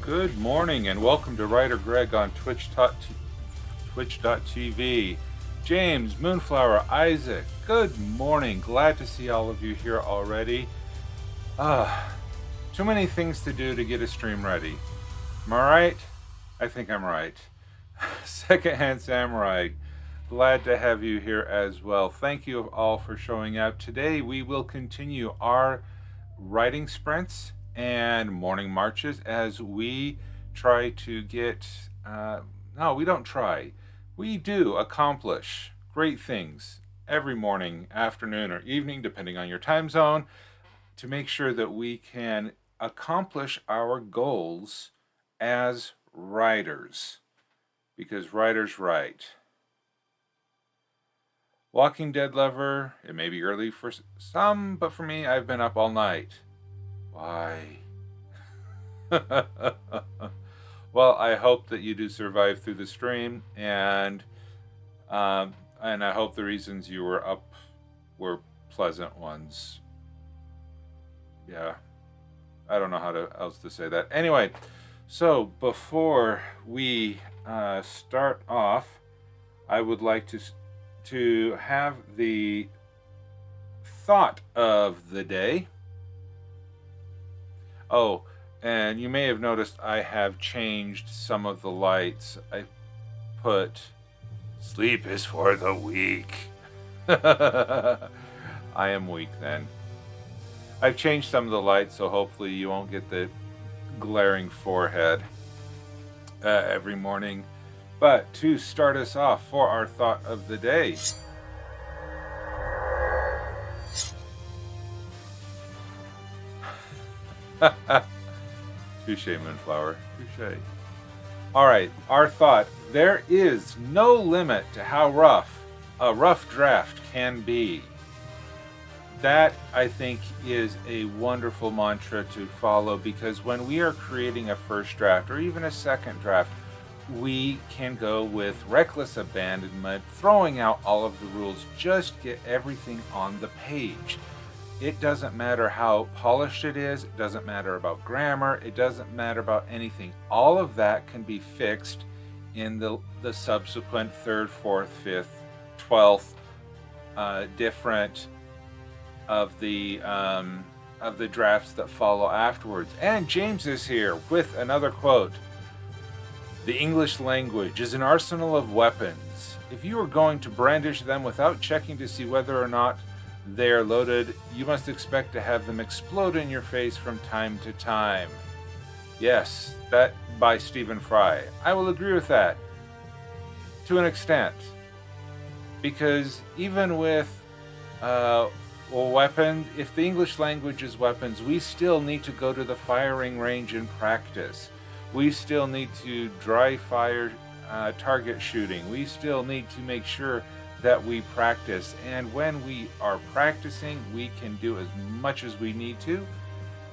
Good morning and welcome to WriterGreg on Twitch.tv. James, Moonflower, Isaac, good morning. Glad to see all of you here already. Too many things to do to get a stream ready. Am I right? I think I'm right. Secondhand Samurai, glad to have you here as well. Thank you all for showing up. Today we will continue our writing sprints and morning marches as we try to get, no, we don't try. We do accomplish great things every morning, afternoon, or evening, depending on your time zone, to make sure that we can accomplish our goals as writers, because writers write. Walking Dead lover, it may be early for some, but for me, I've been up all night. Why? Well, I hope that you do survive through the stream, and I hope the reasons you were up were pleasant ones. Yeah, I don't know how else to say that. Anyway, so before we start off, I would like to have the thought of the day. Oh, and you may have noticed I have changed some of the lights. I put sleep is for the weak. I am weak then. I've changed some of the lights, so hopefully you won't get the glaring forehead every morning. But to start us off for our thought of the day, touche, Moonflower, touche. All right, our thought: there is no limit to how rough a rough draft can be. That, I think, is a wonderful mantra to follow, because when we are creating a first draft or even a second draft, we can go with reckless abandonment, throwing out all of the rules, just get everything on the page. It doesn't matter how polished it is, it doesn't matter about grammar, it doesn't matter about anything. All of that can be fixed in the subsequent 3rd, 4th, 5th, 12th different of the drafts that follow afterwards. And James is here with another quote. The English language is an arsenal of weapons. If you are going to brandish them without checking to see whether or not they are loaded, you must expect to have them explode in your face from time to time. Yes, that by Stephen Fry. I will agree with that to an extent, because even with weapons, if the English language is weapons, we still need to go to the firing range and practice. We still need to dry fire target shooting. We still need to make sure that we practice, and when we are practicing, we can do as much as we need to,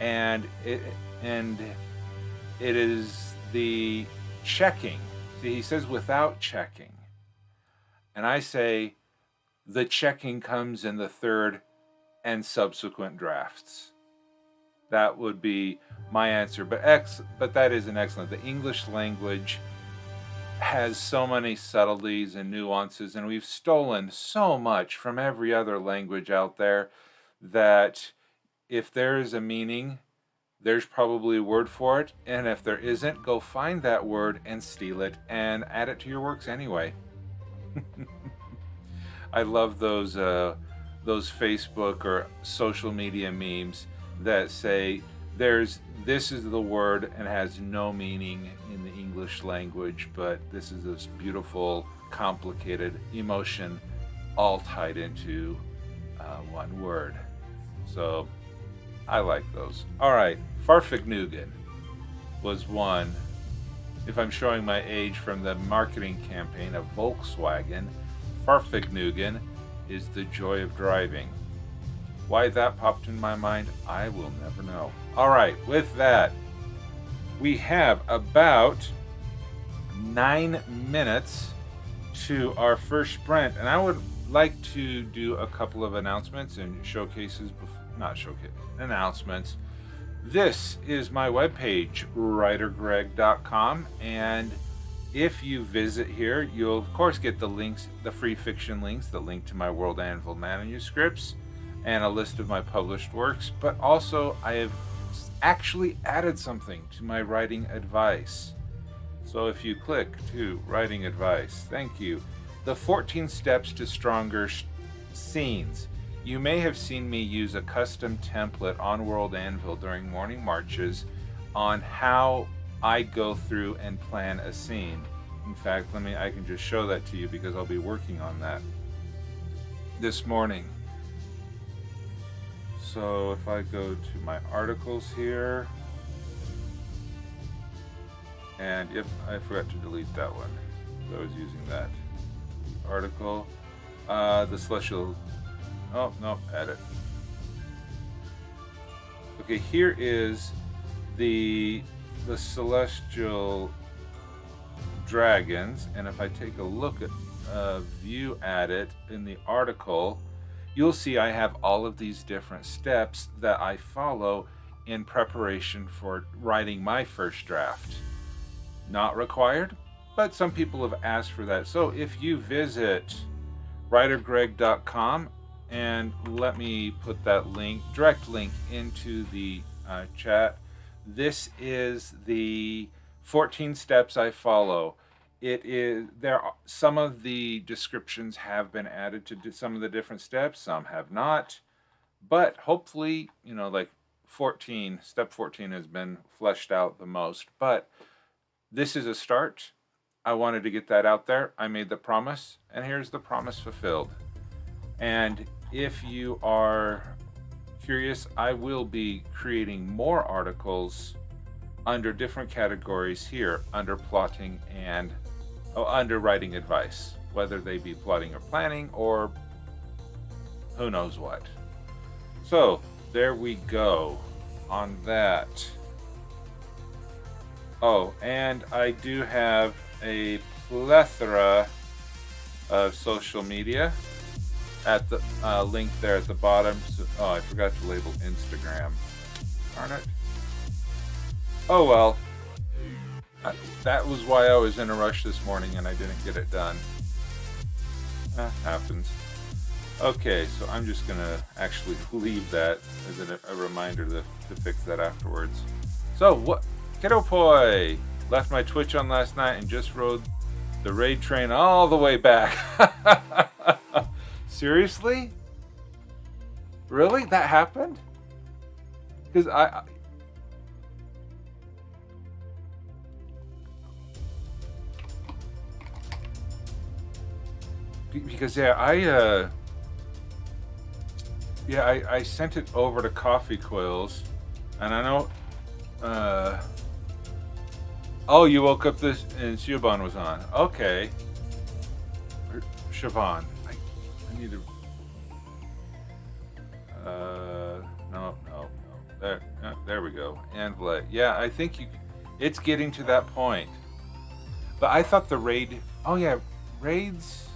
and it is the checking. See, he says without checking, and I say the checking comes in the 3rd and subsequent drafts. That would be my answer, but that is an excellent. The English language has so many subtleties and nuances, and we've stolen so much from every other language out there that if there is a meaning, there's probably a word for it, and if there isn't, go find that word and steal it and add it to your works anyway. I love those Facebook or social media memes that say this is the word and has no meaning in the English language, but this is this beautiful, complicated emotion all tied into one word. So I like those. All right, Farfignugan was one, if I'm showing my age, from the marketing campaign of Volkswagen. Farfignugan is the joy of driving. Why that popped in my mind, I will never know. All right, with that, we have about 9 minutes to our first sprint, and I would like to do a couple of announcements and announcements This is my webpage, WriterGreg.com, and if you visit here, you'll of course get the links, the free fiction links, the link to my World Anvil manuscripts, and a list of my published works, but also I have actually added something to my writing advice. So if you click to writing advice, thank you. The 14 steps to stronger scenes. You may have seen me use a custom template on World Anvil during morning marches on how I go through and plan a scene. In fact, I can just show that to you because I'll be working on that this morning. So if I go to my articles here, and yep, I forgot to delete that one. I was using that article. The celestial, oh no, edit. Okay, here is the celestial dragons, and if I take a look at view at it in the article, you'll see I have all of these different steps that I follow in preparation for writing my first draft. Not required, but some people have asked for that. So if you visit WriterGreg.com, and let me put that link, direct link into the chat. This is the 14 steps I follow. Some of the descriptions have been added to some of the different steps, some have not, but hopefully, like step 14 has been fleshed out the most, but this is a start. I wanted to get that out there. I made the promise, and here's the promise fulfilled. And if you are curious, I will be creating more articles under different categories here, under plotting and under writing advice, whether they be plotting or planning or who knows what. So there we go on that. Oh, and I do have a plethora of social media at the link there at the bottom. So, oh, I forgot to label Instagram. Darn it. Oh well. That was why I was in a rush this morning and I didn't get it done. Happens. Okay, so I'm just gonna actually leave that as a reminder to fix that afterwards. So what? Kiddo Poi left my Twitch on last night and just rode the raid train all the way back. Seriously? Really? That happened? Because I sent it over to Coffee Coils, and I know. Oh, you woke up this and Siobhan was on. Okay. Siobhan. I need to. No. There we go. And yeah, I think it's getting to that point. But I thought the raid. Oh yeah, raids.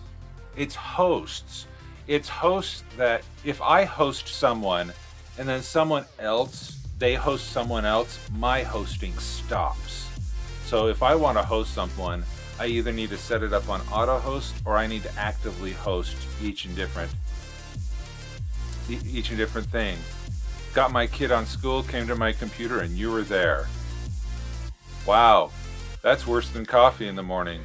It's hosts. It's hosts that if I host someone, and then someone else, they host someone else, my hosting stops. So if I want to host someone, I either need to set it up on auto host or I need to actively host each and different thing. Got my kid on school, came to my computer, and you were there. Wow, that's worse than coffee in the morning.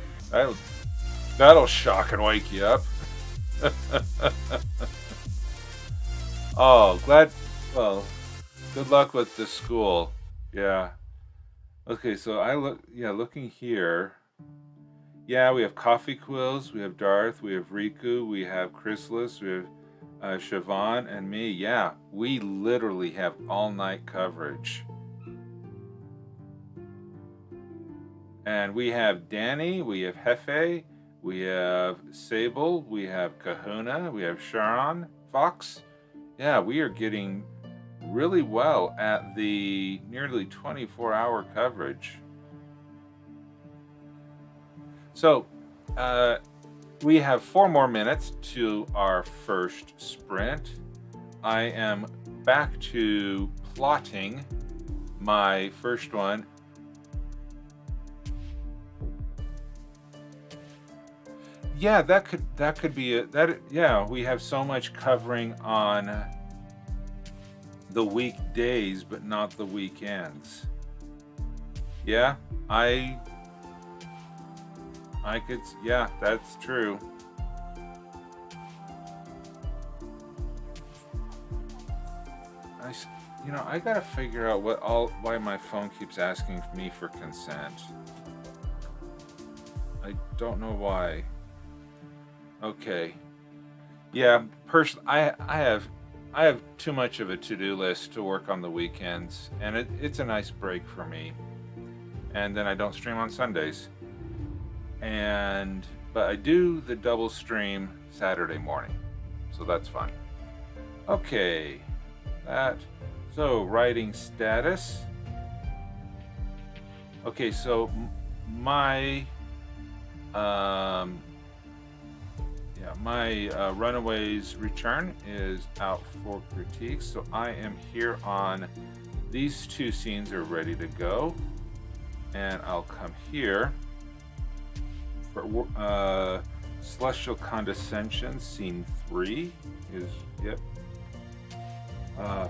That'll shock and wake you up. Oh, glad. Well, good luck with the school. Yeah. Okay, so looking here. Yeah, we have Coffee Quills, we have Darth, we have Riku, we have Chrysalis, we have Siobhan, and me. Yeah, we literally have all-night coverage. And we have Danny, we have Hefe, we have Sable, we have Kahuna, we have Sharon, Fox. Yeah, we are getting really well at the nearly 24-hour coverage. So we have 4 more minutes to our first sprint. I am back to plotting my first one. Yeah, that could be it. Yeah, we have so much covering on the weekdays, but not the weekends. Yeah, I could. Yeah, that's true. I gotta figure out why my phone keeps asking me for consent. I don't know why. Okay. Yeah, I have too much of a to-do list to work on the weekends, and it's a nice break for me. And then I don't stream on Sundays. But I do the double stream Saturday morning, so that's fun. Okay, so writing status. Okay, so my Runaways return is out for critique, so I am here on these two scenes are ready to go, and I'll come here for Celestial Condescension. Scene 3 is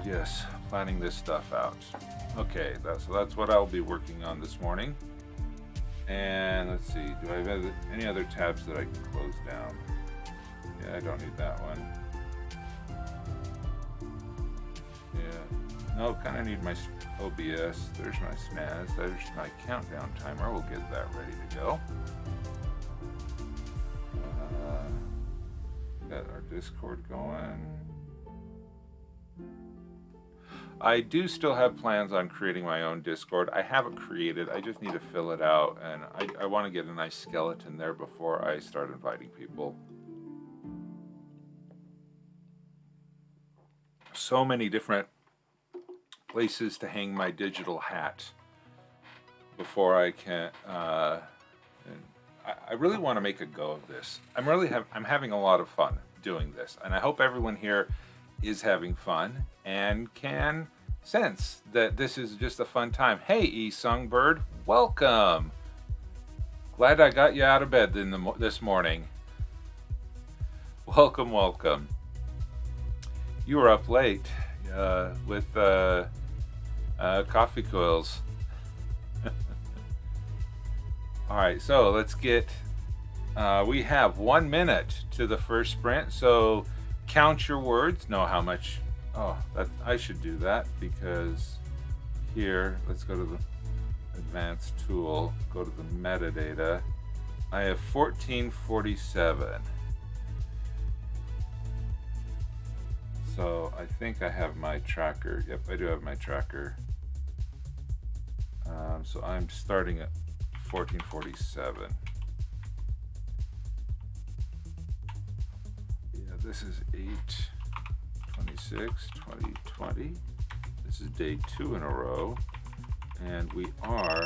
yes, planning this stuff out. Okay, that's what I'll be working on this morning. And let's see, do I have any other tabs that I can close down? Yeah, I don't need that one. Yeah, no, kind of need my OBS. There's my SNAS. There's my countdown timer. We'll get that ready to go. Got our Discord going. I do still have plans on creating my own Discord. I have it created. I just need to fill it out, and I want to get a nice skeleton there before I start inviting people. So many different places to hang my digital hat before I can. I really want to make a go of this. I'm having a lot of fun doing this, and I hope everyone here is having fun and can sense that this is just a fun time. Hey, Songbird, welcome. Glad I got you out of bed this morning. Welcome, welcome. You were up late with coffee coils. All right, so let's get. We have 1 minute to the first sprint, so count your words. Know how much. Oh, I should do that, because here, let's go to the advanced tool, go to the metadata. I have 1447. So I think I have my tracker. Yep, I do have my tracker. So I'm starting at 1447. Yeah, this is 8/26/2020. This is day 2 in a row, and we are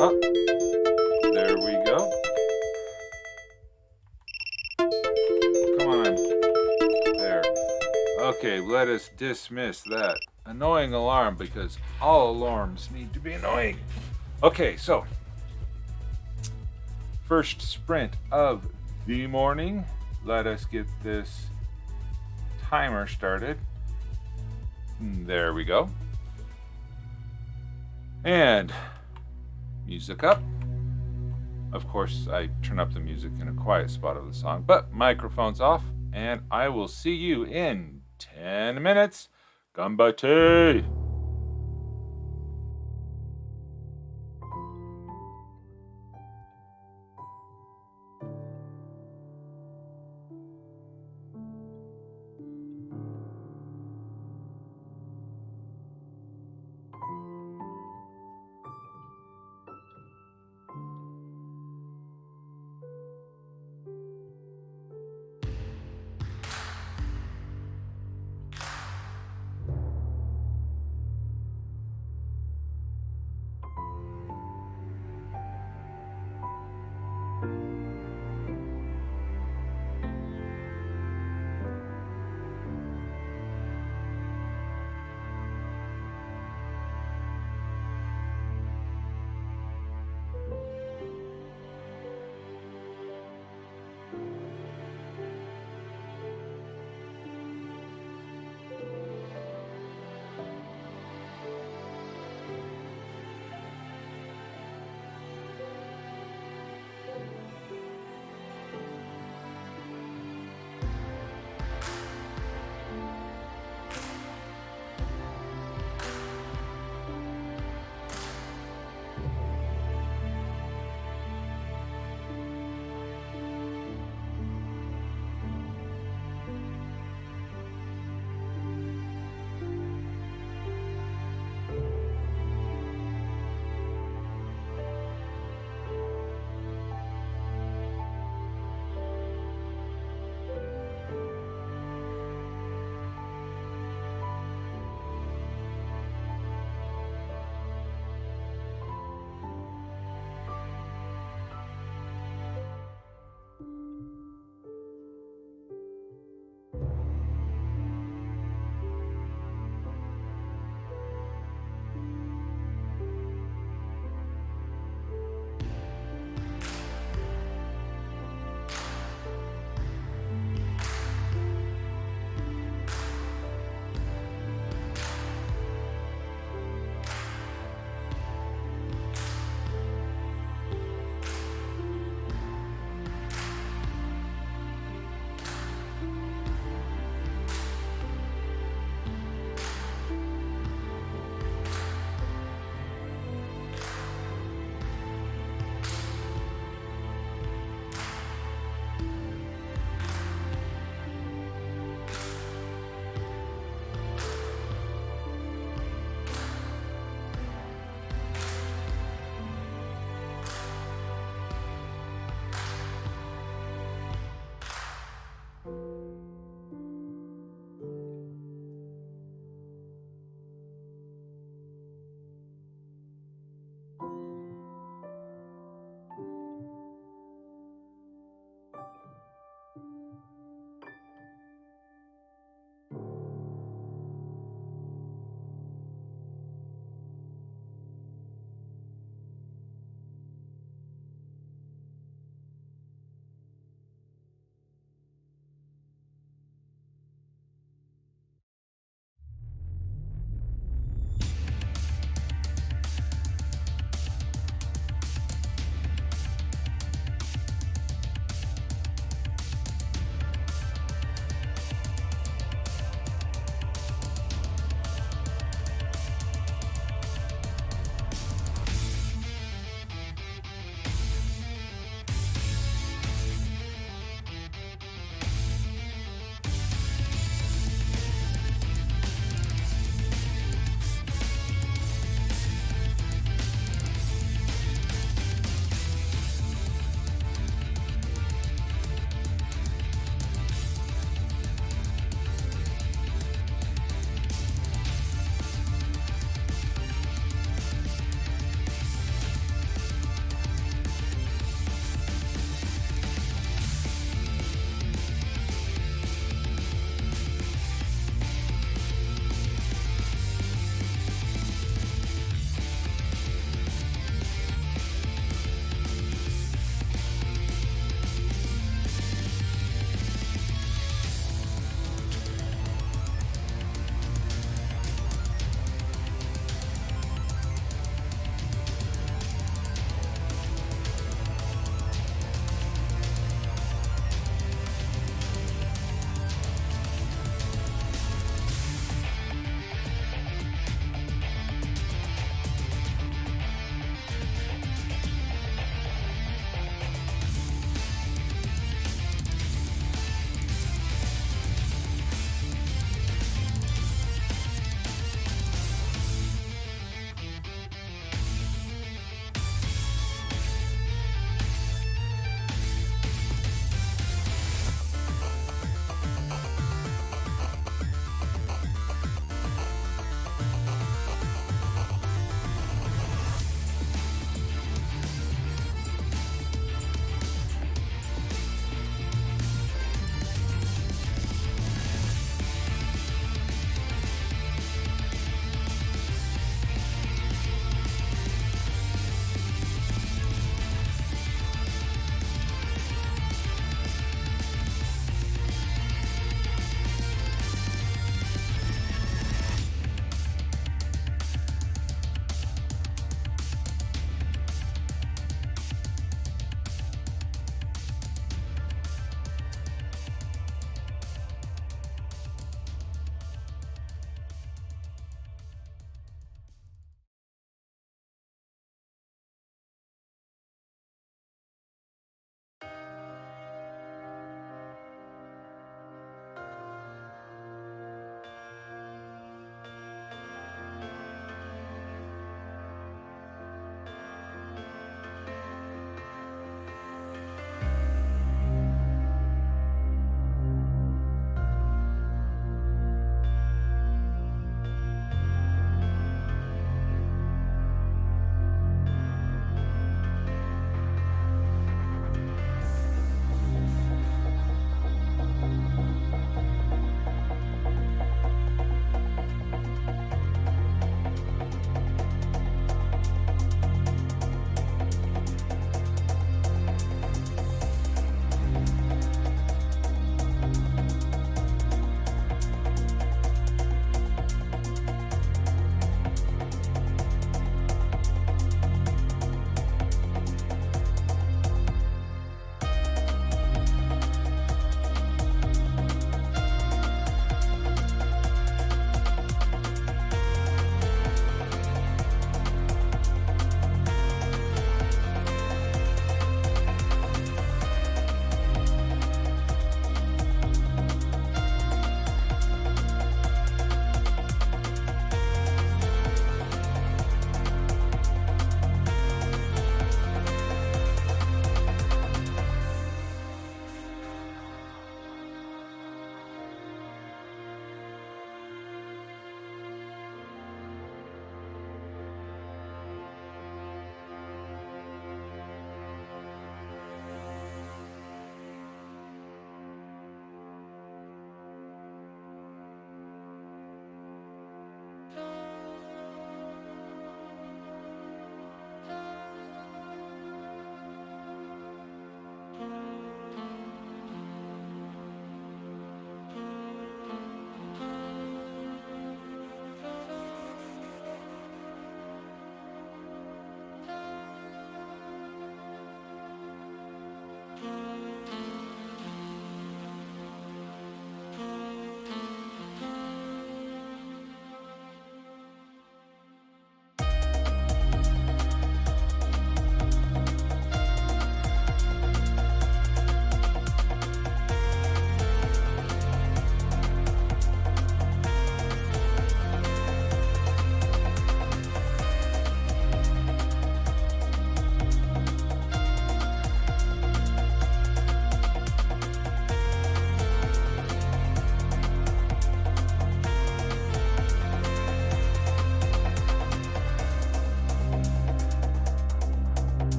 up. There we go. Come on, there. Okay, let us dismiss that annoying alarm, because all alarms need to be annoying. Okay, so first sprint of the morning. Let us get this timer started. There we go. And music up. Of course, I turn up the music in a quiet spot of the song, but microphone's off, and I will see you in 10 minutes. Gambate!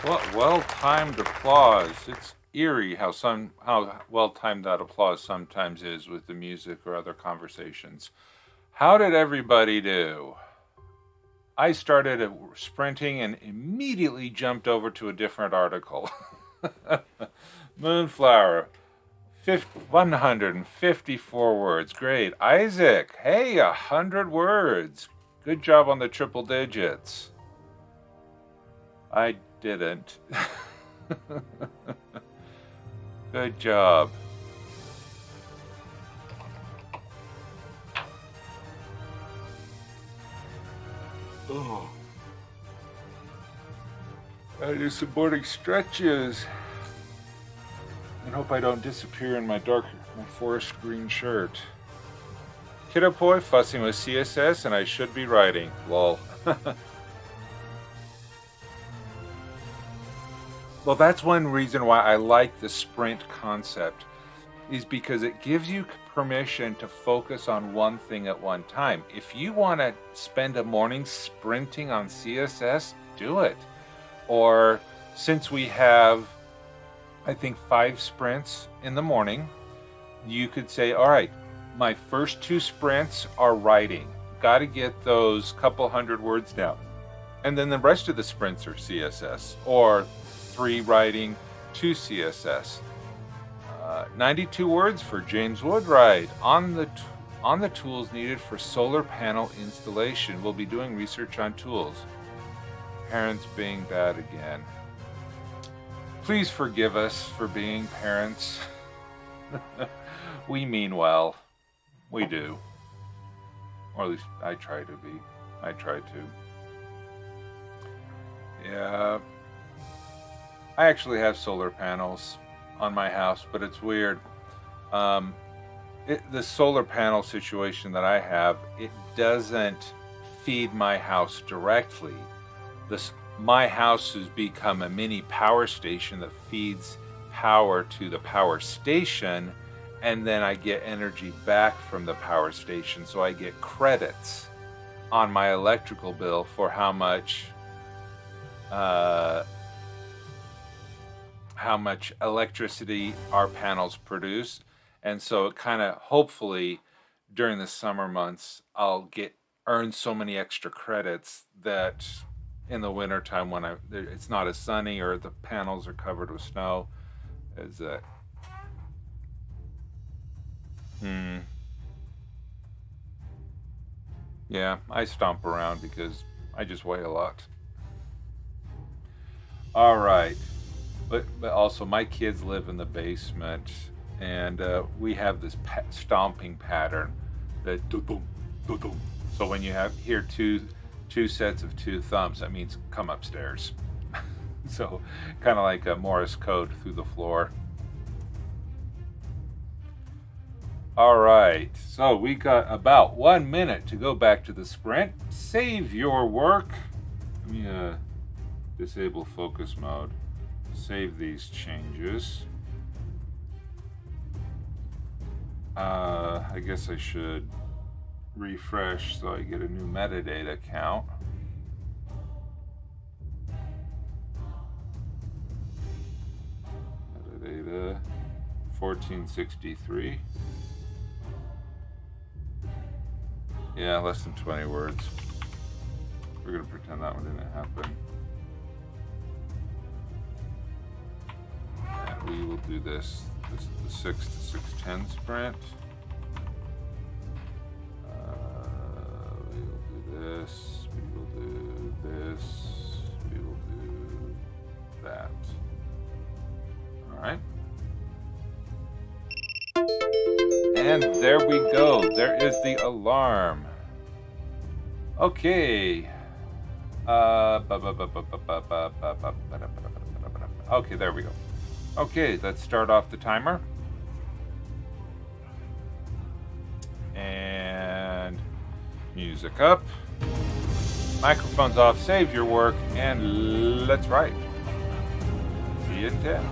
What well-timed applause. It's eerie how well-timed that applause sometimes is with the music or other conversations. How did everybody do? I started sprinting and immediately jumped over to a different article. Moonflower, 154 words. Great. Isaac, hey, 100 words. Good job on the triple digits. I didn't. Good job. Oh. I do some morning stretches. And hope I don't disappear in my forest green shirt. Kiddo boy fussing with CSS and I should be writing. Lol. Well, that's one reason why I like the sprint concept, is because it gives you permission to focus on one thing at one time. If you want to spend a morning sprinting on CSS, do it. Or since we have, I think, 5 sprints in the morning, you could say, all right, my first 2 sprints are writing. Got to get those couple hundred words down. And then the rest of the sprints are CSS, or 3 writing, 2 CSS. 92 words for James Woodwright on the tools needed for solar panel installation. We'll be doing research on tools. Parents being bad again. Please forgive us for being parents. We mean well. We do. Or at least I try to be. I try to. Yeah. I actually have solar panels on my house, but it's weird. The solar panel situation that I have, it doesn't feed my house directly. My house has become a mini power station that feeds power to the power station, and then I get energy back from the power station, so I get credits on my electrical bill for how much electricity our panels produce. And so it kind of, hopefully during the summer months, I'll earn so many extra credits that in the wintertime when it's not as sunny or the panels are covered with snow, is that yeah, I stomp around because I just weigh a lot. All right. But also, my kids live in the basement, and we have this stomping pattern that do-dum, do-dum. So when you hear two sets of 2 thumbs, that means come upstairs. So kind of like a Morse code through the floor. All right, so we got about 1 minute to go back to the sprint. Save your work. Let me disable focus mode. Save these changes. I guess I should refresh so I get a new metadata count. Metadata 1463. Yeah, less than 20 words. We're gonna pretend that one didn't happen. We will do this. This is the 6 to 610 sprint. We will do this. We will do this. We will do that. All right. And there we go. There is the alarm. Okay. Okay, there we go. Okay, let's start off the timer. And music up. Microphones off, save your work, and let's write. See you in 10.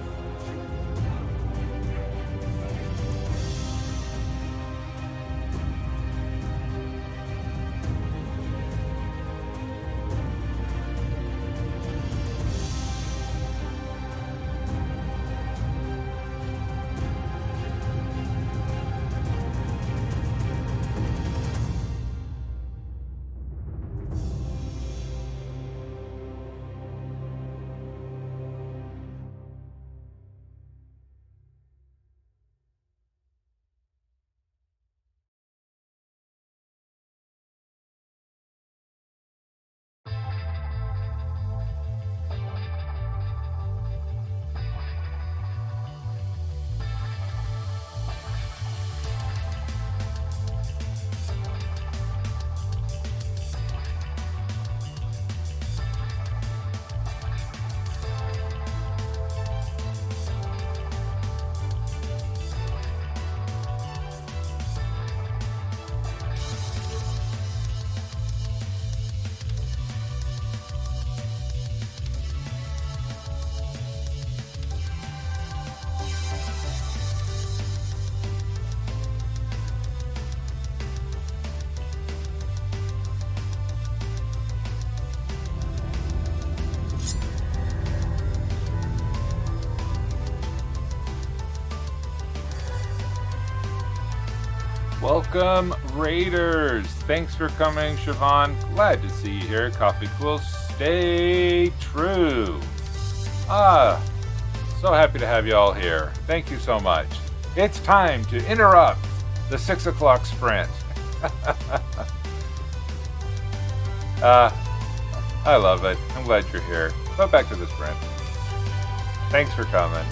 Welcome, Raiders. Thanks for coming, Siobhan. Glad to see you here. Coffee Cool, stay true. So happy to have you all here. Thank you so much. It's time to interrupt the 6 o'clock sprint. I love it. I'm glad you're here. But back to the sprint. Thanks for coming.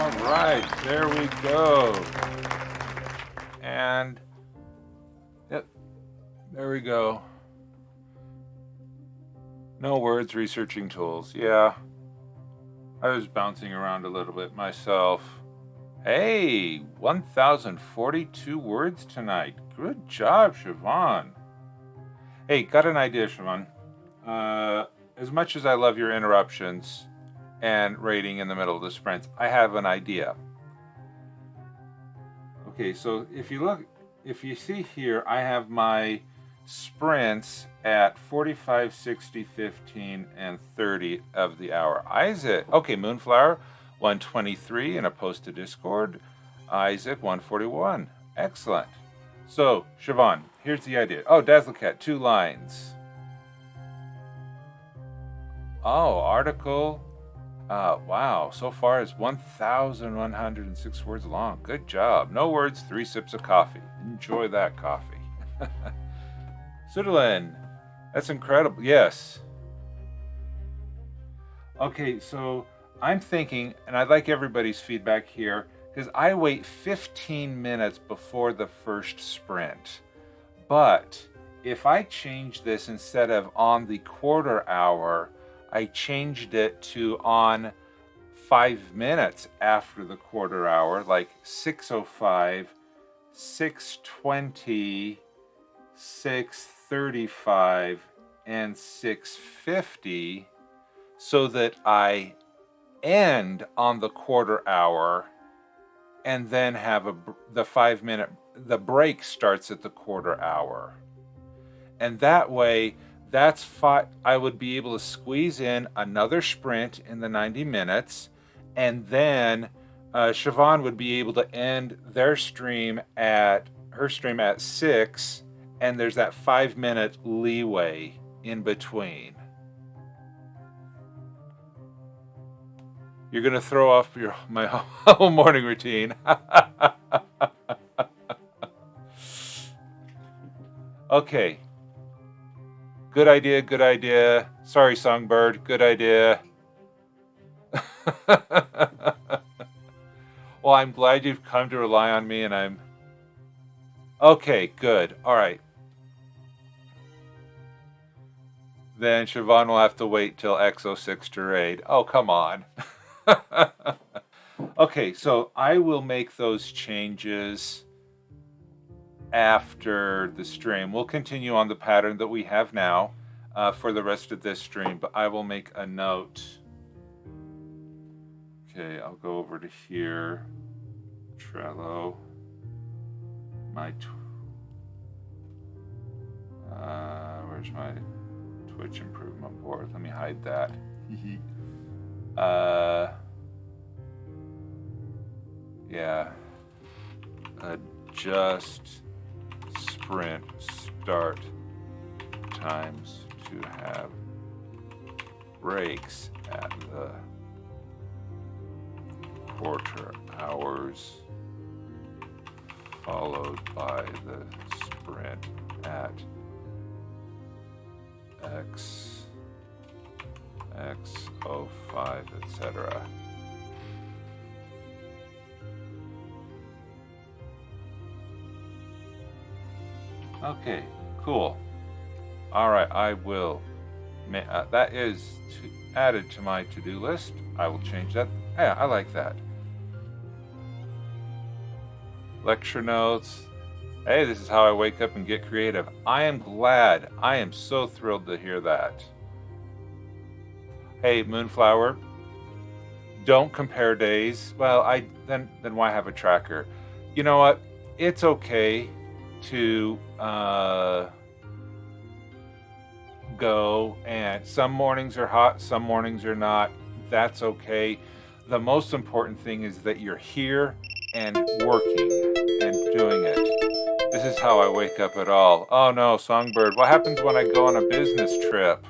All right, there we go. And, yep, there we go. No words, researching tools. Yeah, I was bouncing around a little bit myself. Hey, 1,042 words tonight. Good job, Siobhan. Hey, got an idea, Siobhan. As much as I love your interruptions and rating in the middle of the sprints, I have an idea. Okay, so if you see here, I have my sprints at 45, 60, 15, and 30 of the hour. Isaac, okay, Moonflower, 123 in a post to Discord. Isaac, 141. Excellent. So, Siobhan, here's the idea. Oh, Dazzlecat, 2 lines. Oh, article. Wow, so far it's 1,106 words long. Good job. No words, 3 sips of coffee. Enjoy that coffee. Sutherland, that's incredible. Yes. Okay, so I'm thinking, and I'd like everybody's feedback here, because I wait 15 minutes before the first sprint. But if I change this instead of on the quarter hour, I changed it to on 5 minutes after the quarter hour, like 6:05, 6:20, 6:35, and 6:50, so that I end on the quarter hour and then have the 5 minute, the break starts at the quarter hour. And that way, that's I would be able to squeeze in another sprint in the 90 minutes, and then Siobhan would be able to end her stream at 6, and there's that 5 minute leeway in between. You're gonna throw off my whole morning routine. Okay. Good idea, good idea. Sorry, Songbird, good idea. Well, I'm glad you've come to rely on me, and I'm... Okay, good. All right. Then Siobhan will have to wait till X06 to raid. Oh, come on. Okay, so I will make those changes after the stream. We'll continue on the pattern that we have now for the rest of this stream, but I will make a note. Okay, I'll go over to here. Trello. Where's my Twitch improvement board? Let me hide that. Yeah. Adjust sprint start times to have breaks at the quarter hours, followed by the sprint at X05, etc. Okay, cool. All right, I will. That is added to my to-do list. I will change that. Yeah, I like that. Lecture notes. Hey, this is how I wake up and get creative. I am glad. I am so thrilled to hear that. Hey, Moonflower. Don't compare days. Well, then why have a tracker? You know what? It's okay to go, and some mornings are hot, some mornings are not. That's okay. The most important thing is that you're here and working and doing it. This is how I wake up at all. Oh no, Songbird, what happens when I go on a business trip?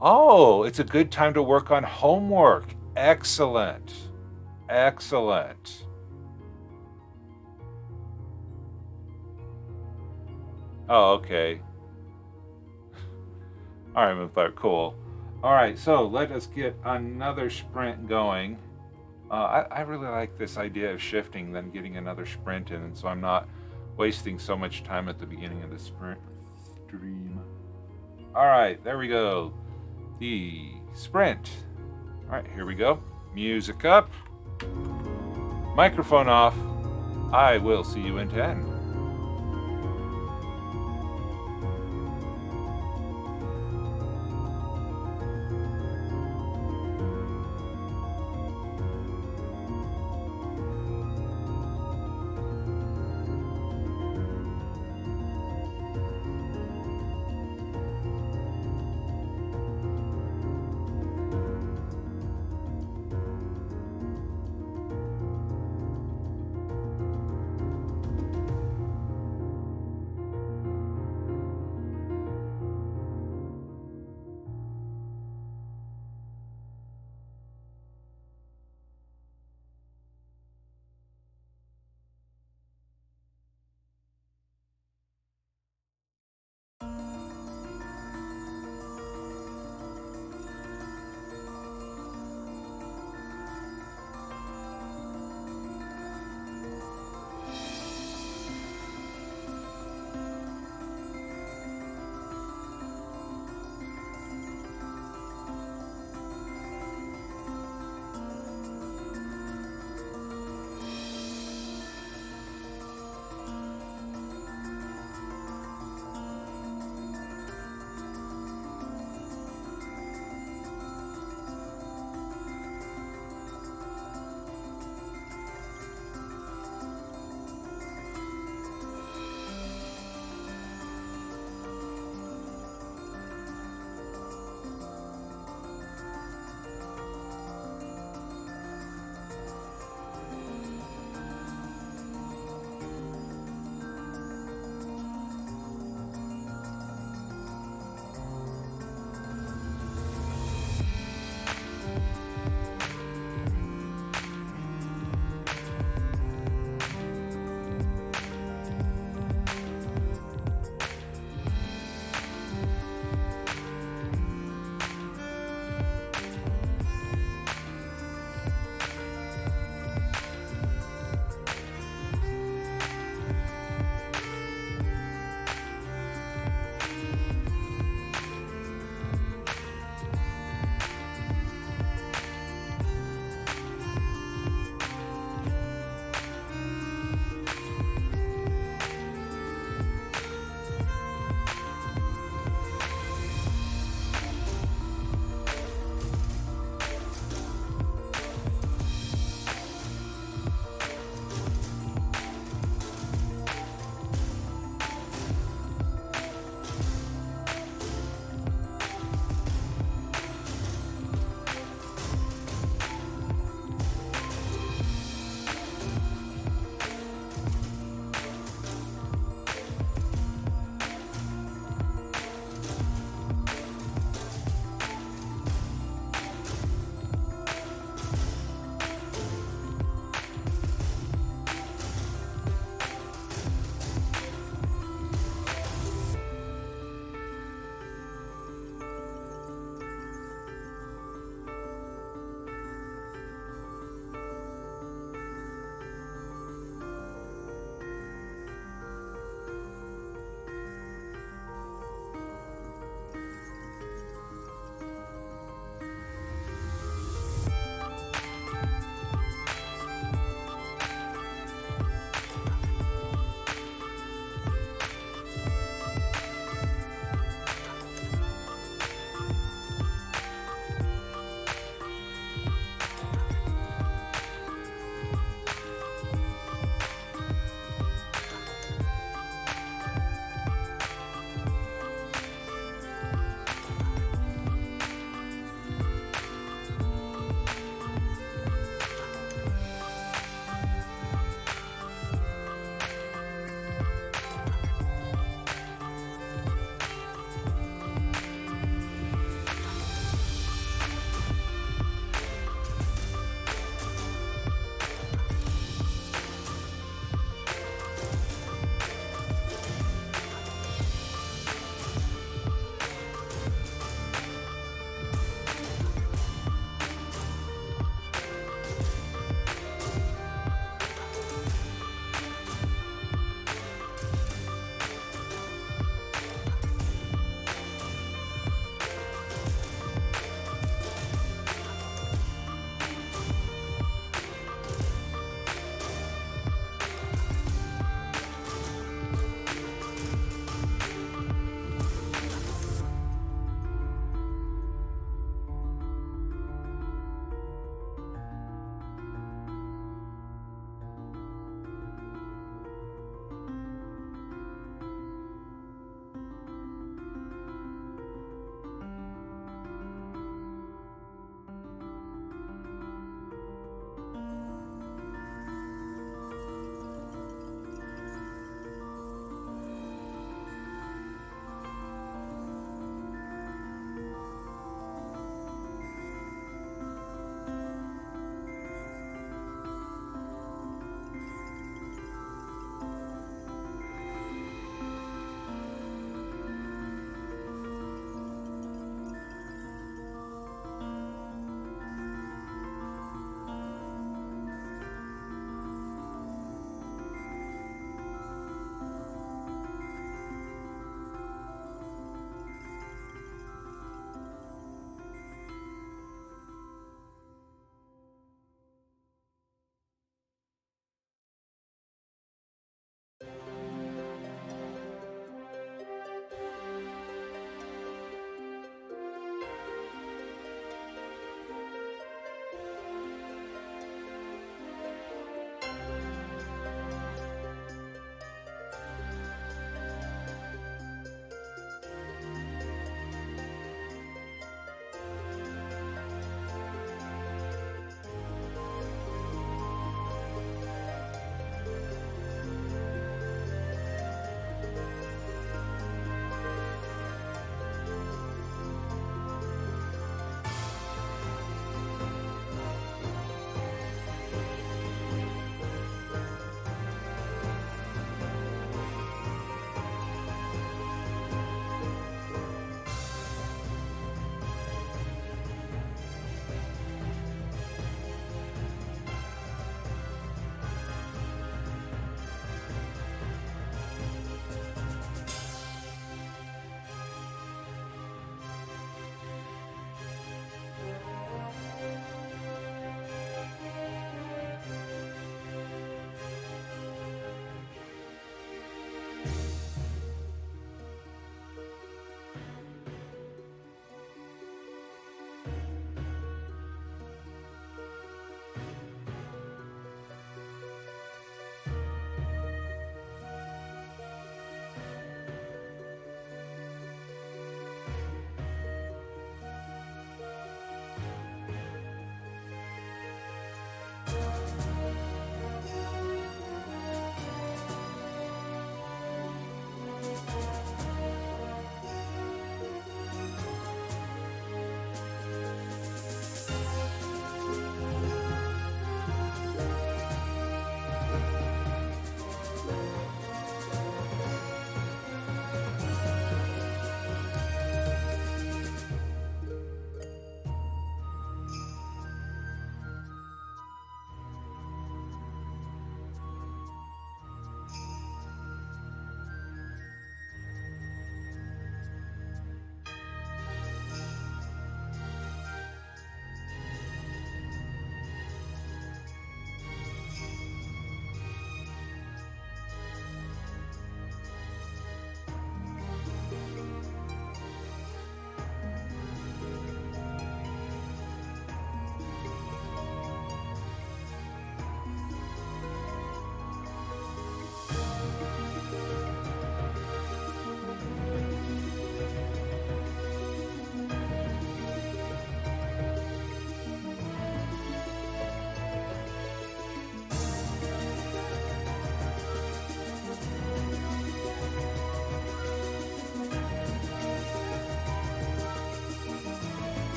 Oh, it's a good time to work on homework. Excellent. Excellent. Oh, okay. All right, Moonflower, cool. All right, so let us get another sprint going. I really like this idea of shifting, then getting another sprint in, and so I'm not wasting so much time at the beginning of the sprint stream. All right, there we go. The sprint. All right, here we go. Music up. Microphone off. I will see you in 10.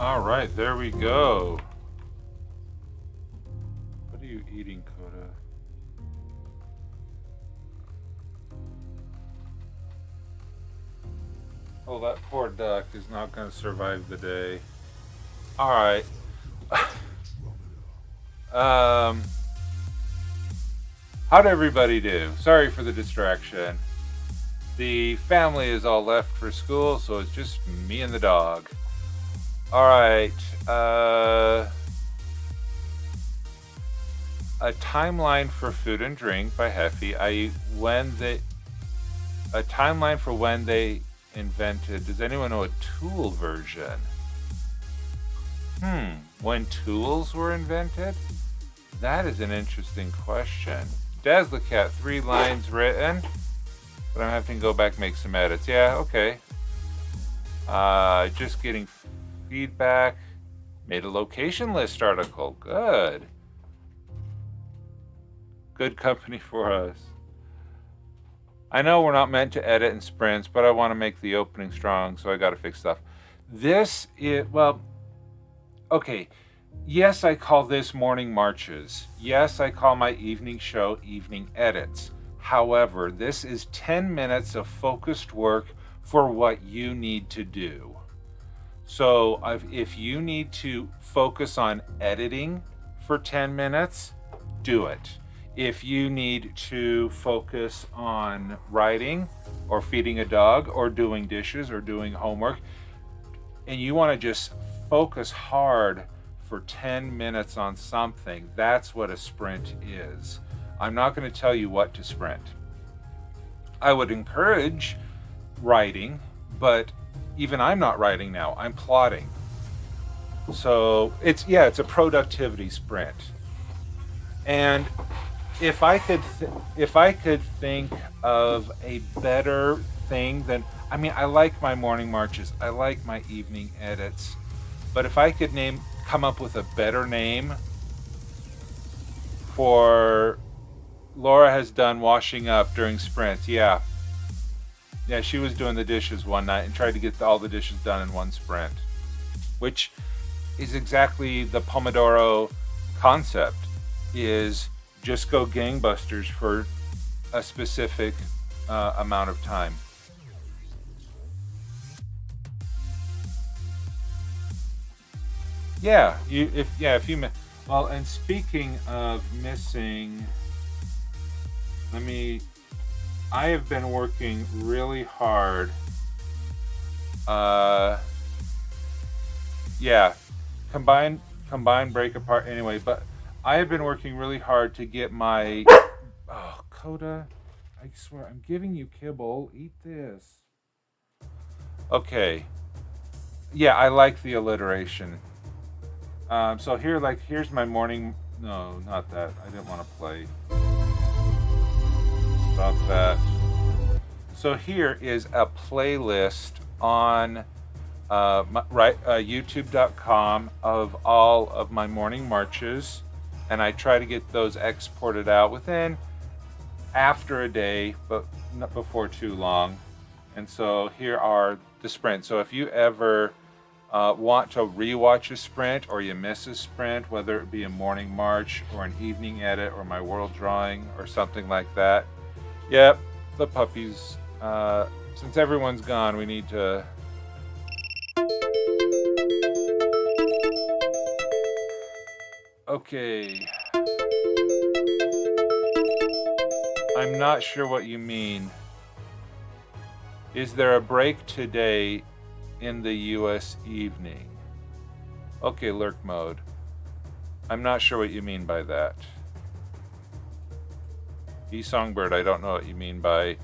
All right, there we go. What are you eating, Coda? Oh, that poor duck is not going to survive the day. All right. How'd everybody do? Sorry for the distraction. The family is all left for school, so it's just me and the dog. All right. A timeline for food and drink by Heffy. A timeline for when they invented. Does anyone know a tool version? When tools were invented? That is an interesting question. Dazzlecat, 3 lines written, but I'm having to go back and make some edits. Yeah, okay. Just getting feedback. Made a location list article. Good. Good company for us. I know we're not meant to edit in sprints, but I want to make the opening strong, so I got to fix stuff. This is, well, okay. Yes, I call this morning marches. Yes, I call my evening show evening edits. However, this is 10 minutes of focused work for what you need to do. So if you need to focus on editing for 10 minutes, do it. If you need to focus on writing or feeding a dog or doing dishes or doing homework, and you want to just focus hard for 10 minutes on something, that's what a sprint is. I'm not going to tell you what to sprint. I would encourage writing, but even I'm not writing now, I'm plotting. So it's a productivity sprint. And if I could think of a better thing than, I like my morning marches, I like my evening edits, but if I could come up with a better name for Laura has done washing up during sprints. Yeah, she was doing the dishes one night and tried to get all the dishes done in one sprint, which is exactly the Pomodoro concept, is just go gangbusters for a specific amount of time. Well, and speaking of missing, I have been working really hard. Combine, break apart. Anyway, but I have been working really hard to get my. Oh, Coda, I swear, I'm giving you kibble. Eat this. Okay. Yeah, I like the alliteration. So here's my morning. No, not that. I didn't want to play. Stop that. So here is a playlist on YouTube.com of all of my morning marches, and I try to get those exported out after a day, but not before too long. And so here are the sprints. So if you ever want to rewatch a sprint, or you miss a sprint, whether it be a morning march or an evening edit or my world drawing or something like that. Yep, the puppies. Since everyone's gone, we need to. Okay. I'm not sure what you mean. Is there a break today in the US evening? Okay, lurk mode. I'm not sure what you mean by that. Songbird, I don't know what you mean by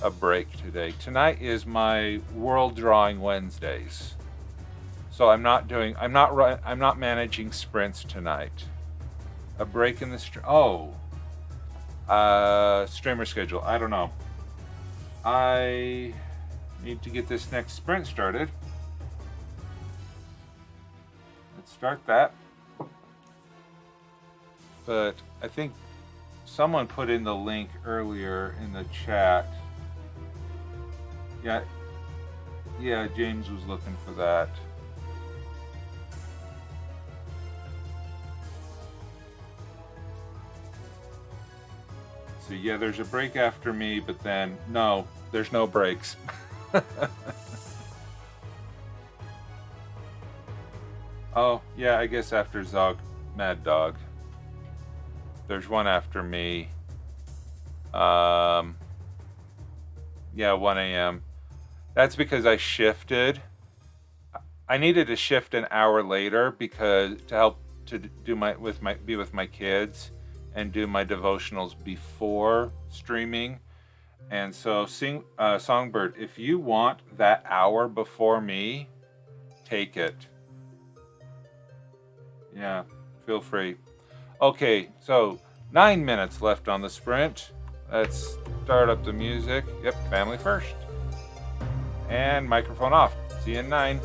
a break today. Tonight is my World Drawing Wednesdays. So I'm not managing sprints tonight. A break in the streamer schedule. I don't know. I need to get this next sprint started. Let's start that. But I think someone put in the link earlier in the chat. Yeah, James was looking for that. see. Yeah, there's a break after me, but then no, there's no breaks. Oh, yeah, I guess after Zog, Mad Dog. There's one after me. Yeah, 1 a.m. That's because I shifted. I needed to shift an hour later because to help to do be with my kids and do my devotionals before streaming. And so, Songbird, if you want that hour before me, take it. Yeah, feel free. Okay, so 9 minutes left on the sprint. Let's start up the music. Yep, family first. And microphone off. See you in 9.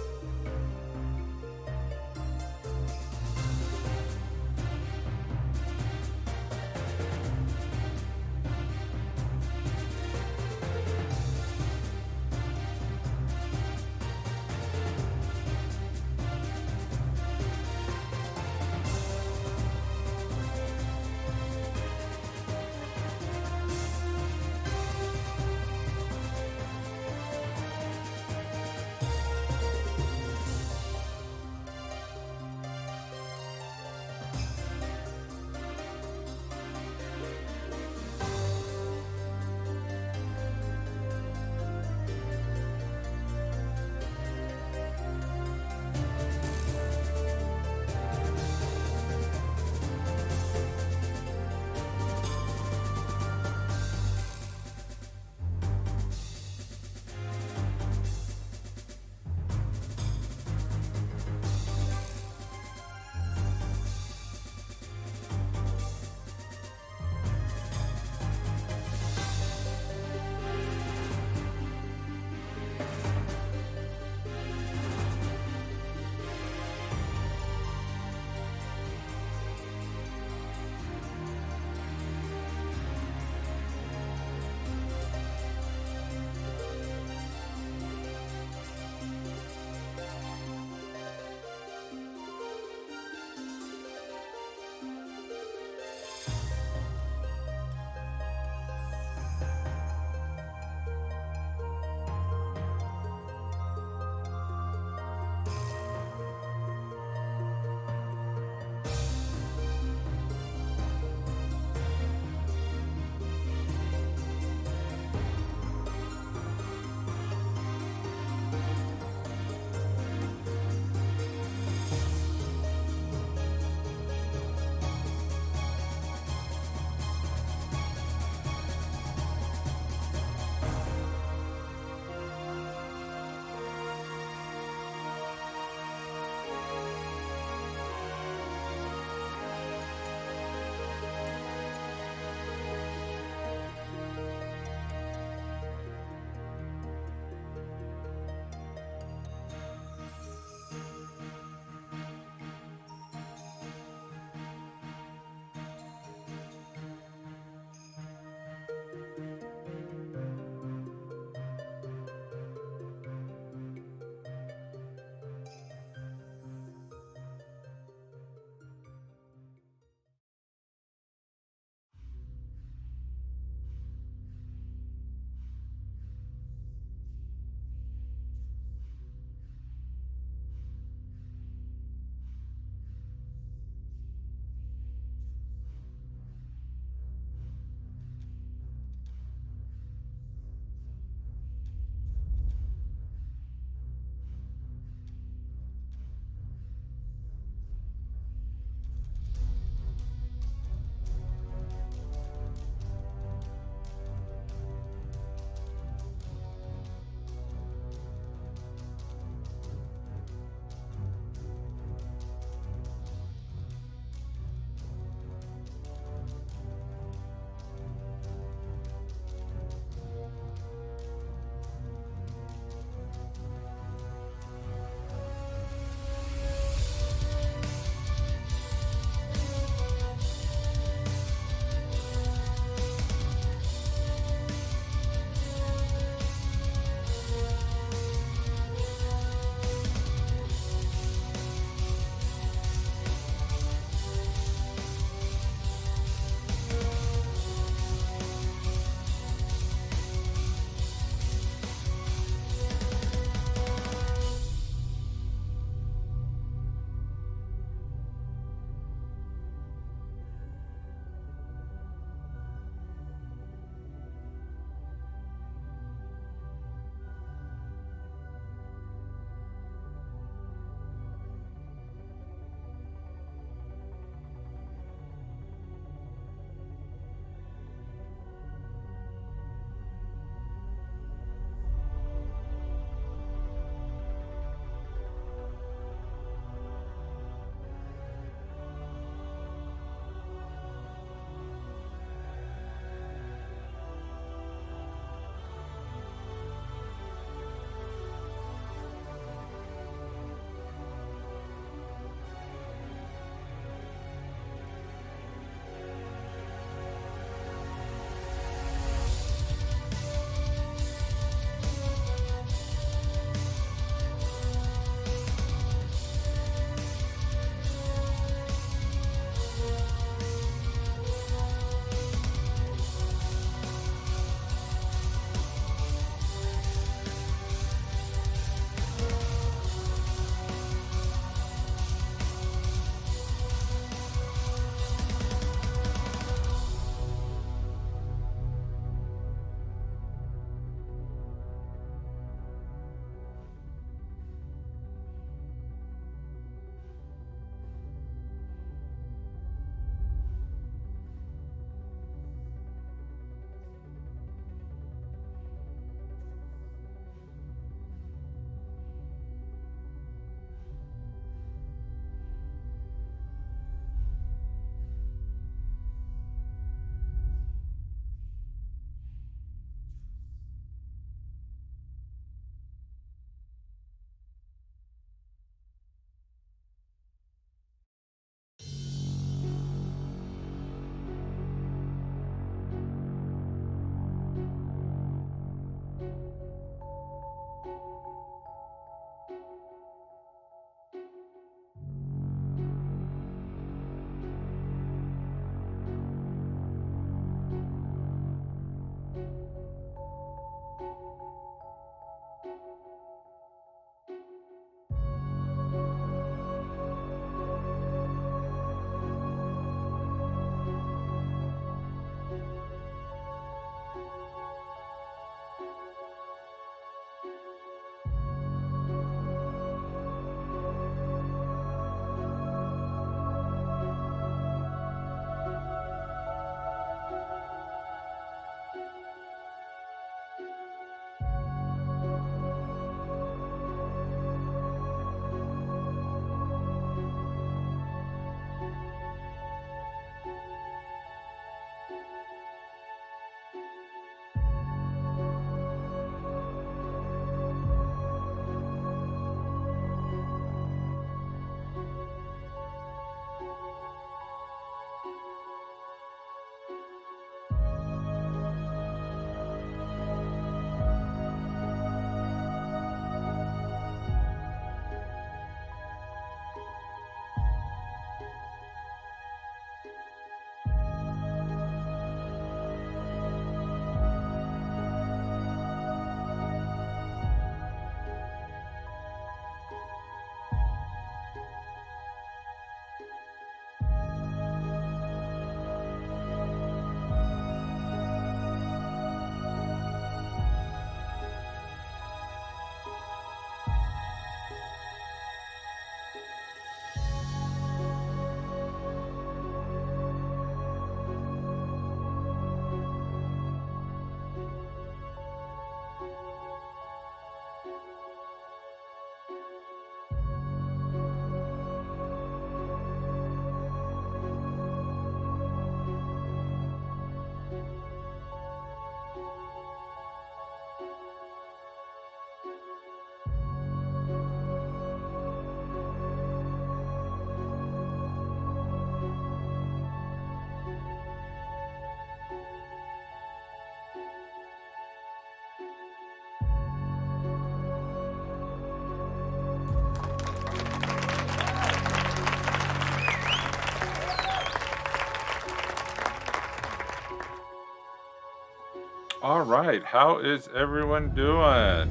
All right, how is everyone doing?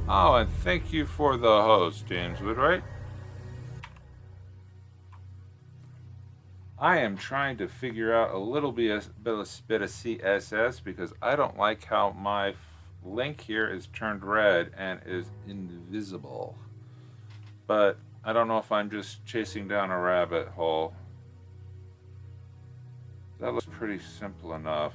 Oh, and thank you for the host, James Woodwright. I am trying to figure out a little bit of CSS because I don't like how my link here is turned red and is invisible. But I don't know if I'm just chasing down a rabbit hole. That looks pretty simple enough.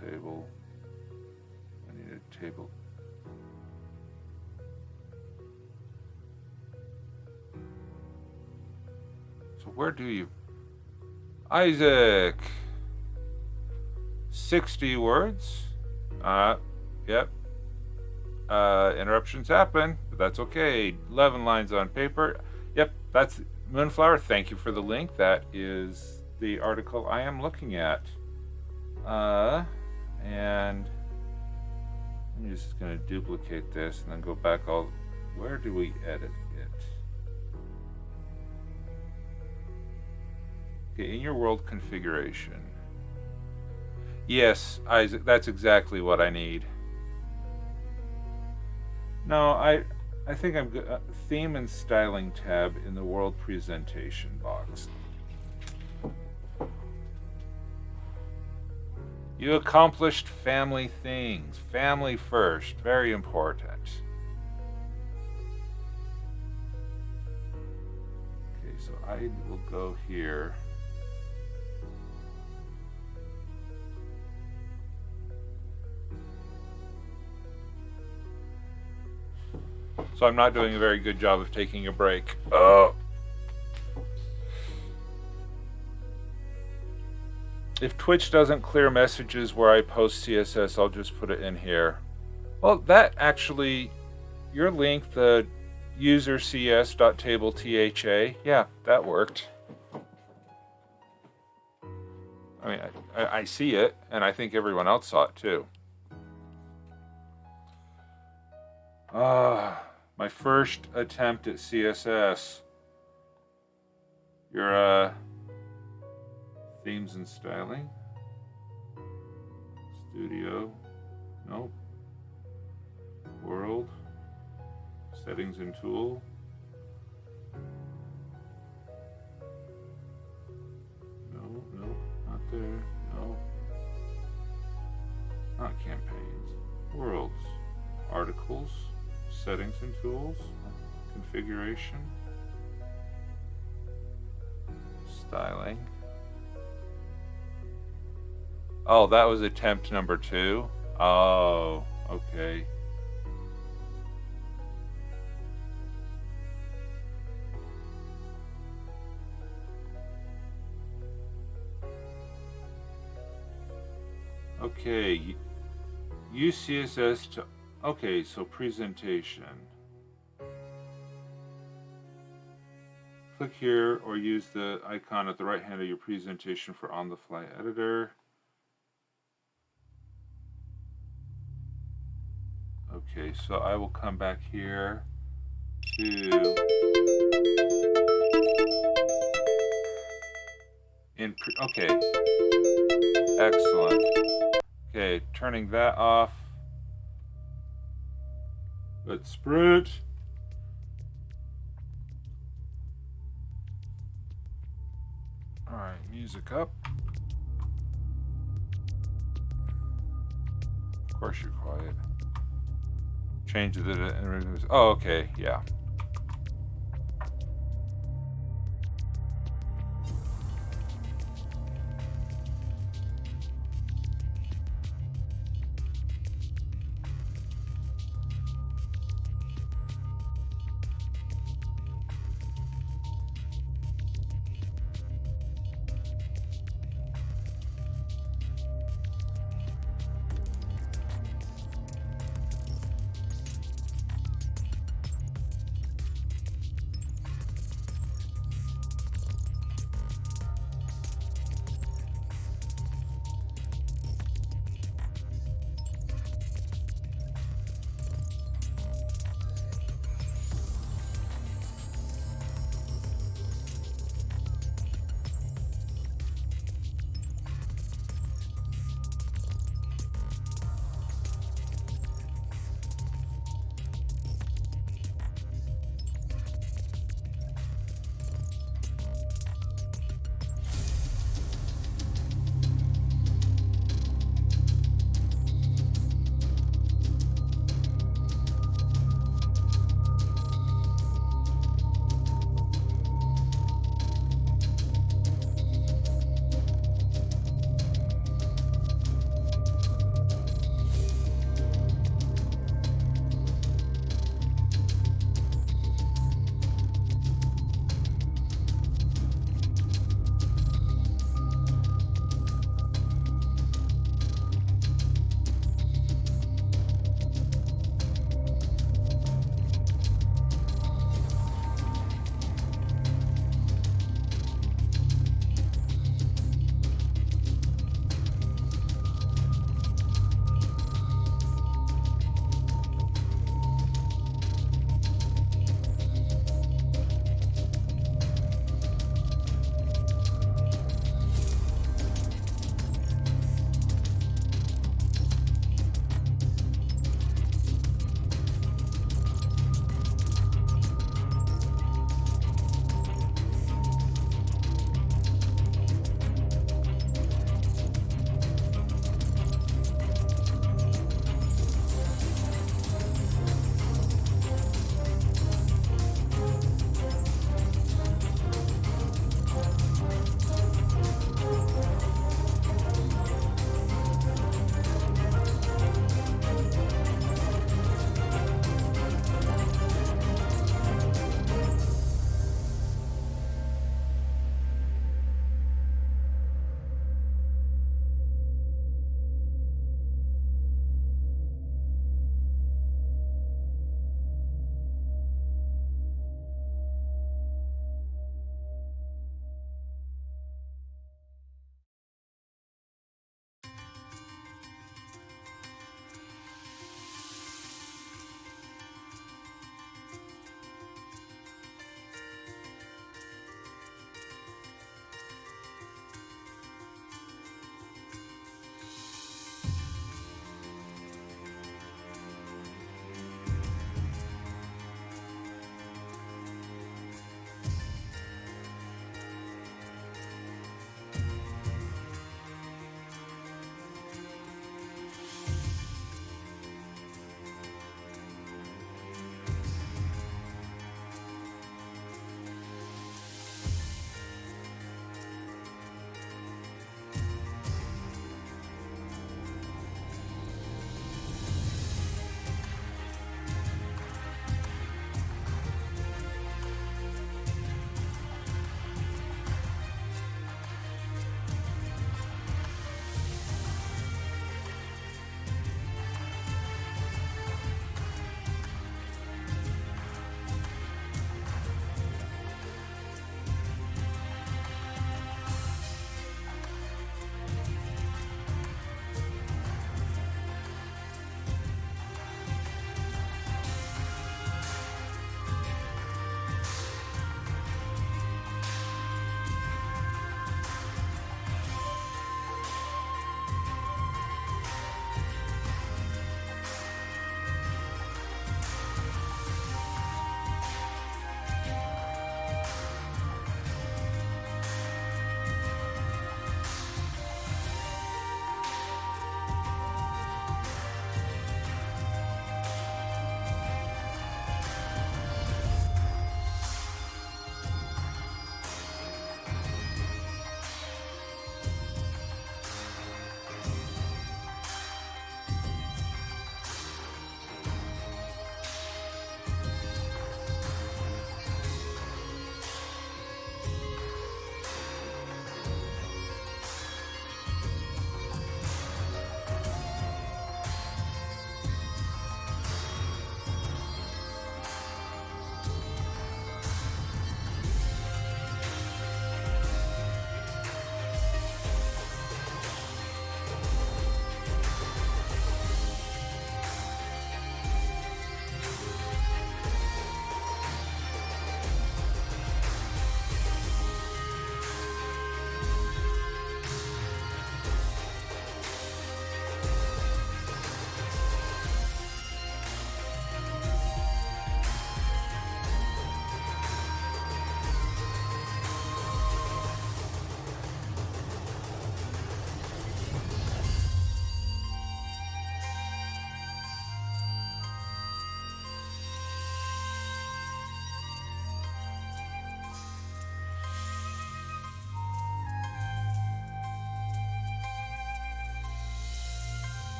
Table. I need a table. So where do you... Isaac! 60 words? Yep. Interruptions happen, but that's okay. 11 lines on paper. Yep, that's Moonflower. Thank you for the link. That is the article I am looking at. And I'm just going to duplicate this and then go back where do we edit it? Okay, in your world configuration. Yes, Isaac, that's exactly what I need. No, I think I'm good. Theme and styling tab in the world presentation box. You accomplished family things. Family first. Very important. Okay, so I will go here. So I'm not doing a very good job of taking a break. If Twitch doesn't clear messages where I post CSS, I'll just put it in here. Well, that actually, your link, the user cs.table.tha, yeah, that worked. I mean, I see it, and I think everyone else saw it too. My first attempt at CSS. Your themes and styling. Studio. Nope. World. Settings and tool. No, not there. No. Not campaigns. Worlds. Articles. Settings and tools. Configuration. Styling. Oh, that was attempt number 2. Oh, okay. Okay, use CSS to... Okay, so presentation. Click here or use the icon at the right hand of your presentation for on-the-fly editor. Okay, so I will come back here to okay, excellent. Okay, turning that off. Let's sprint. All right, music up. Of course you're quiet. Change the... Oh, okay, yeah.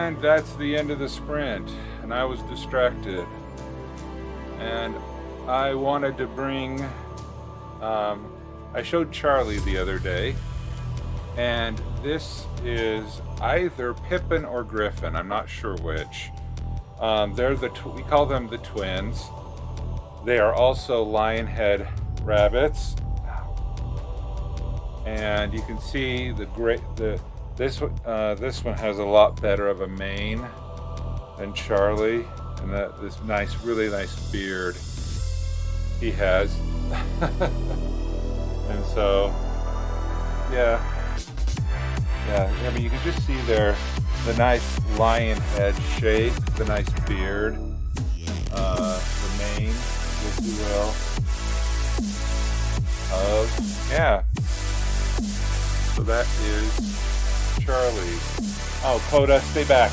And that's the end of the sprint, and I was distracted. And I wanted to bring, I showed Charlie the other day, and this is either Pippin or Griffin, I'm not sure which. We call them the twins. They are also lionhead rabbits. And you can see this one has a lot better of a mane than Charlie, and this really nice beard he has. And so, yeah. I mean, you can just see the nice lion head shape, the nice beard, the mane, if you will. Yeah. So that is Charlie. Oh, Coda, stay back.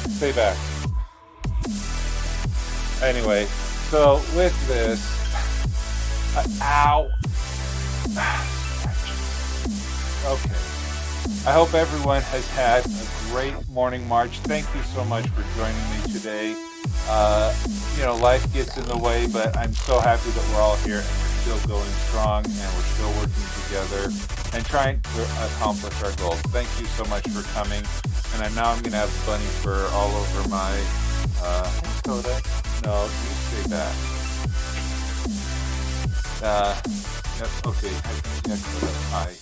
Anyway, so with this, ow. Okay. I hope everyone has had a great morning march. Thank you so much for joining me today. Life gets in the way, but I'm so happy that we're all here and we're still going strong and we're still working together and trying to accomplish our goals. Thank you so much for coming. And now I'm going to have Bunny fur all over my... Coda? No, you stay back. Yep, okay. Yeah, Coda. Hi.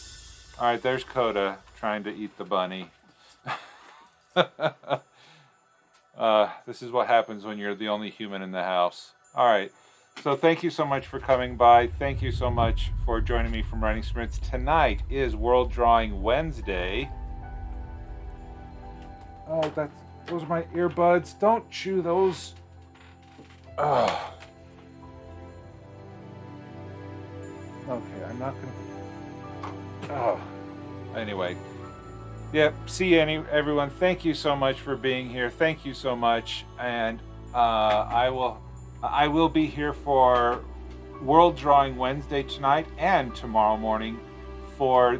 Alright, there's Coda trying to eat the bunny. This is what happens when you're the only human in the house. Alright, so thank you so much for coming by. Thank you so much for joining me from Writing Sprints. Tonight is World Drawing Wednesday. Oh, those are my earbuds. Don't chew those. Oh. Okay, I'm not gonna... Oh. Anyway. Yep, see everyone. Thank you so much for being here. Thank you so much. And I will be here for World Drawing Wednesday tonight and tomorrow morning for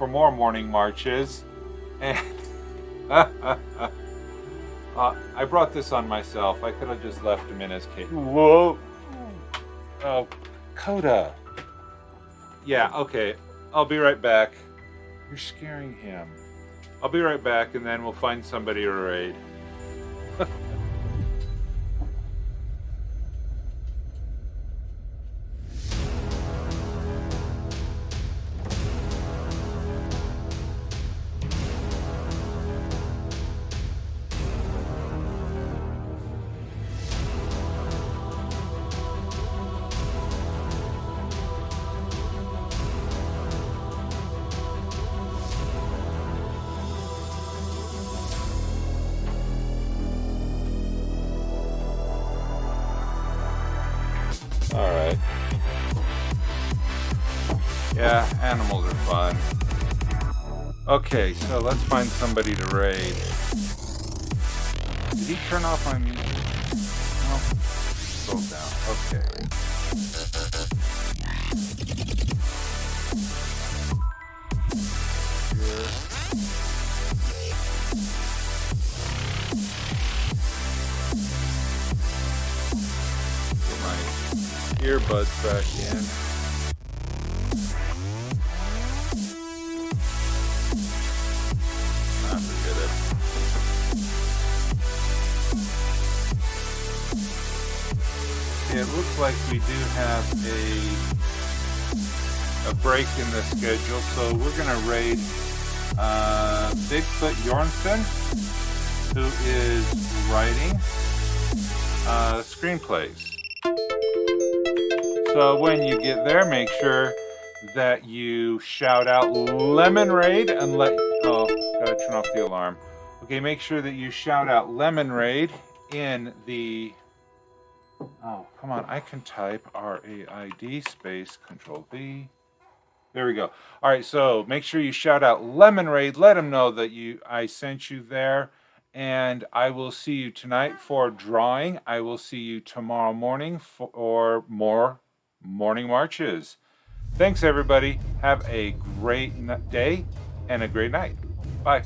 more morning marches. And I brought this on myself. I could have just left him in his cage. Whoa. Oh, Coda. Yeah, okay. I'll be right back. You're scaring him. I'll be right back, and then we'll find somebody to raid. Alright. Yeah, animals are fun. Okay, so let's find somebody to raid. Did he turn off my music? No. Scroll down. Okay. Here. Earbuds back in. Forget it. It looks like we do have a break in the schedule, so we're gonna raid Bigfoot Jornsen, who is writing screenplays. So when you get there, make sure that you shout out Lemon Raid and gotta turn off the alarm. Okay, make sure that you shout out Lemon Raid in the... Oh, come on, I can type RAID space Control V. There we go. All right, so make sure you shout out Lemon Raid. Let them know that I sent you there. And I will see you tonight for drawing. I will see you tomorrow morning for more morning marches. Thanks, everybody. Have a great day and a great night. Bye.